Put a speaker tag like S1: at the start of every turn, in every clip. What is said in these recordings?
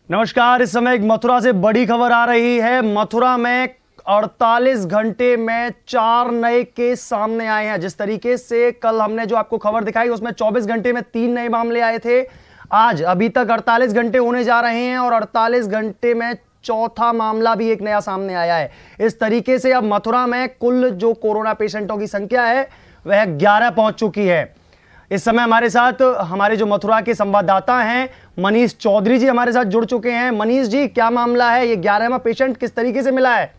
S1: नमस्कार। इस समय एक मथुरा से बड़ी खबर आ रही है। मथुरा में 48 घंटे में 4 नए केस सामने आए हैं। जिस तरीके से कल हमने जो आपको खबर दिखाई उसमें 24 घंटे में 3 नए मामले आए थे। आज अभी तक 48 घंटे होने जा रहे हैं और 48 घंटे में चौथा मामला भी एक नया सामने आया है। इस तरीके से अब मथुरा में कुल जो कोरोना पेशेंटों की संख्या है वह 11 पहुंच चुकी है। इस समय हमारे साथ हमारे जो मथुरा के संवाददाता हैं मनीष चौधरी जी हमारे साथ जुड़ चुके हैं। मनीष जी, क्या मामला है? ये 11वां पेशेंट किस तरीके से मिला है?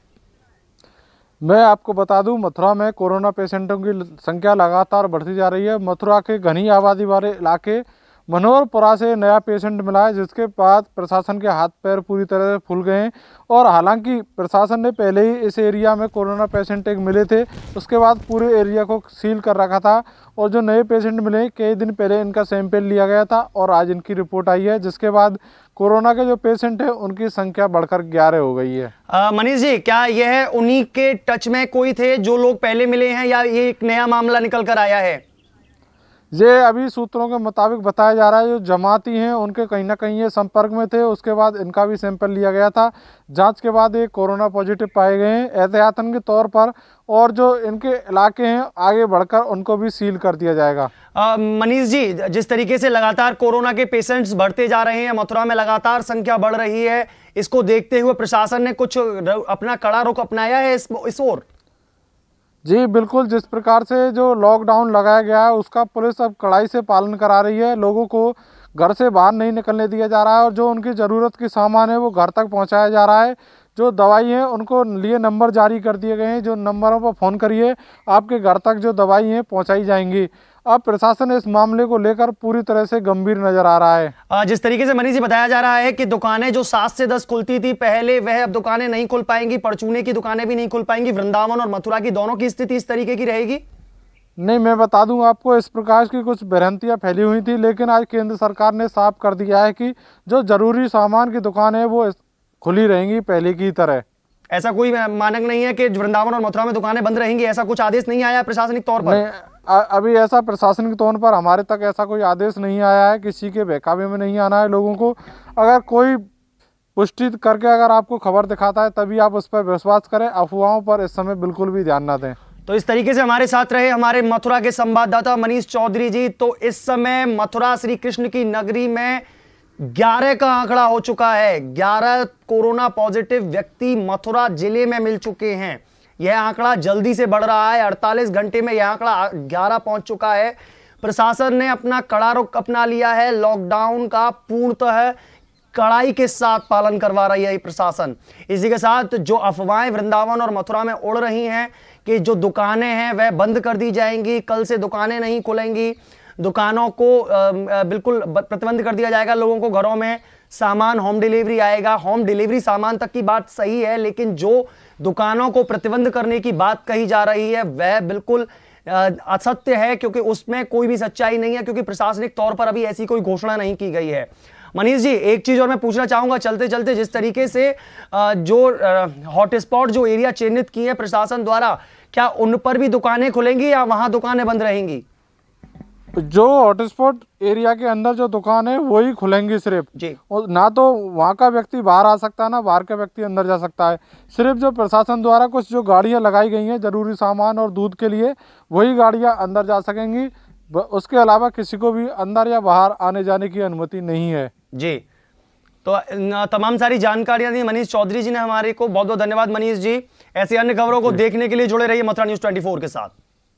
S2: मैं आपको बता दूं, मथुरा में कोरोना पेशेंटों की संख्या लगातार बढ़ती जा रही है। मथुरा के घनी आबादी वाले इलाके मनोहरपुरा से नया पेशेंट मिला है, जिसके बाद प्रशासन के हाथ पैर पूरी तरह से फूल गए हैं। और हालांकि प्रशासन ने पहले ही इस एरिया में कोरोना पेशेंट एक मिले थे, उसके बाद पूरे एरिया को सील कर रखा था। और जो नए पेशेंट मिले, कई दिन पहले इनका सैंपल लिया गया था और आज इनकी रिपोर्ट आई है, जिसके बाद कोरोना के जो पेशेंट है उनकी संख्या बढ़कर 11 हो गई है।
S1: मनीष जी, क्या यह उन्हीं के टच में कोई थे जो लोग पहले मिले हैं या ये एक नया मामला निकल कर आया है?
S2: ये अभी सूत्रों के मुताबिक बताया जा रहा है, जो जमाती हैं उनके कहीं ना कहीं ये संपर्क में थे। उसके बाद इनका भी सैंपल लिया गया था। जांच के बाद ये कोरोना पॉजिटिव पाए गए हैं एहतियातन के तौर पर। और जो इनके इलाके हैं आगे बढ़कर उनको भी सील कर दिया जाएगा।
S1: मनीष जी, जिस तरीके से लगातार कोरोना के पेशेंट्स बढ़ते जा रहे हैं, मथुरा में लगातार संख्या बढ़ रही है, इसको देखते हुए प्रशासन ने कुछ अपना कड़ा रुख अपनाया है इस ओर?
S2: जी बिल्कुल, जिस प्रकार से जो लॉकडाउन लगाया गया है उसका पुलिस अब कड़ाई से पालन करा रही है। लोगों को घर से बाहर नहीं निकलने दिया जा रहा है और जो उनकी ज़रूरत की सामान है वो घर तक पहुंचाया जा रहा है। जो दवाई है उनको लिए नंबर जारी कर दिए गए हैं, जो नंबरों पर फ़ोन करिए आपके घर तक जो दवाई हैं पहुंचाई जाएंगी। अब प्रशासन इस मामले को लेकर पूरी तरह से गंभीर नजर आ रहा है।
S1: जिस तरीके से मनीष जी बताया जा रहा है कि दुकानें जो 7 से 10 खुलती थी पहले, वह अब दुकानें नहीं खुल पाएंगी, परचूने की दुकानें भी नहीं खुल पाएंगी। वृंदावन और मथुरा की दोनों की स्थिति इस तरीके की रहेगी?
S2: नहीं, मैं बता दूं आपको, इस प्रकार की कुछ भ्रांतियां फैली हुई थी, लेकिन आज केंद्र सरकार ने साफ कर दिया है कि जो जरूरी सामान की दुकान है वो खुली रहेंगी पहले की तरह।
S1: ऐसा कोई मानक नहीं है कि वृंदावन और मथुरा में दुकानें बंद रहेंगी? ऐसा कुछ आदेश नहीं आया प्रशासनिक तौर पर?
S2: अभी ऐसा प्रशासनिक तौर पर हमारे तक ऐसा कोई आदेश नहीं आया है। किसी के बहकावे में नहीं आना है लोगों को। अगर कोई पुष्टि करके अगर आपको खबर दिखाता है तभी आप उस पर विश्वास करें। अफवाहों पर इस समय बिल्कुल भी ध्यान ना दें।
S1: तो इस तरीके से हमारे साथ रहे हमारे मथुरा के संवाददाता मनीष चौधरी जी। तो इस समय मथुरा श्री कृष्ण की नगरी में 11 का आंकड़ा हो चुका है। 11 कोरोना पॉजिटिव व्यक्ति मथुरा जिले में मिल चुके हैं। यह आंकड़ा जल्दी से बढ़ रहा है। 48 घंटे में यह आंकड़ा 11 पहुंच चुका है। प्रशासन ने अपना कड़ा रुख अपना लिया है। लॉकडाउन का पूर्णतः कड़ाई के साथ पालन करवा रही है प्रशासन। इसी के साथ जो अफवाहें वृंदावन और मथुरा में उड़ रही हैं कि जो दुकानें हैं वह बंद कर दी जाएंगी, कल से दुकानें नहीं खुलेंगी, दुकानों को बिल्कुल प्रतिबंध कर दिया जाएगा, लोगों को घरों में सामान होम डिलीवरी आएगा। होम डिलीवरी सामान तक की बात सही है, लेकिन जो दुकानों को प्रतिबंध करने की बात कही जा रही है वह बिल्कुल असत्य है, क्योंकि उसमें कोई भी सच्चाई नहीं है, क्योंकि प्रशासनिक तौर पर अभी ऐसी कोई घोषणा नहीं की गई है। मनीष जी, एक चीज और मैं पूछना चाहूंगा चलते चलते, जिस तरीके से जो हॉटस्पॉट जो एरिया चिन्हित किए हैं प्रशासन द्वारा, क्या उन पर भी दुकानें खुलेंगी या वहां दुकानें बंद रहेंगी?
S2: जो हॉटस्पॉट एरिया के अंदर जो दुकान है वही खुलेंगी सिर्फ
S1: जी।
S2: और ना तो वहाँ का व्यक्ति बाहर आ सकता है ना बाहर का व्यक्ति अंदर जा सकता है। सिर्फ जो प्रशासन द्वारा कुछ जो गाड़ियाँ लगाई गई हैं जरूरी सामान और दूध के लिए, वही गाड़ियाँ अंदर जा सकेंगी। उसके अलावा किसी को भी अंदर या बाहर आने जाने की अनुमति नहीं है।
S1: जी, तो तमाम सारी जानकारियां दी मनीष चौधरी जी ने हमारे को। बहुत बहुत धन्यवाद मनीष जी। ऐसी अन्य खबरों को देखने के लिए जुड़े रहिए मथुरा न्यूज़ 24 के साथ।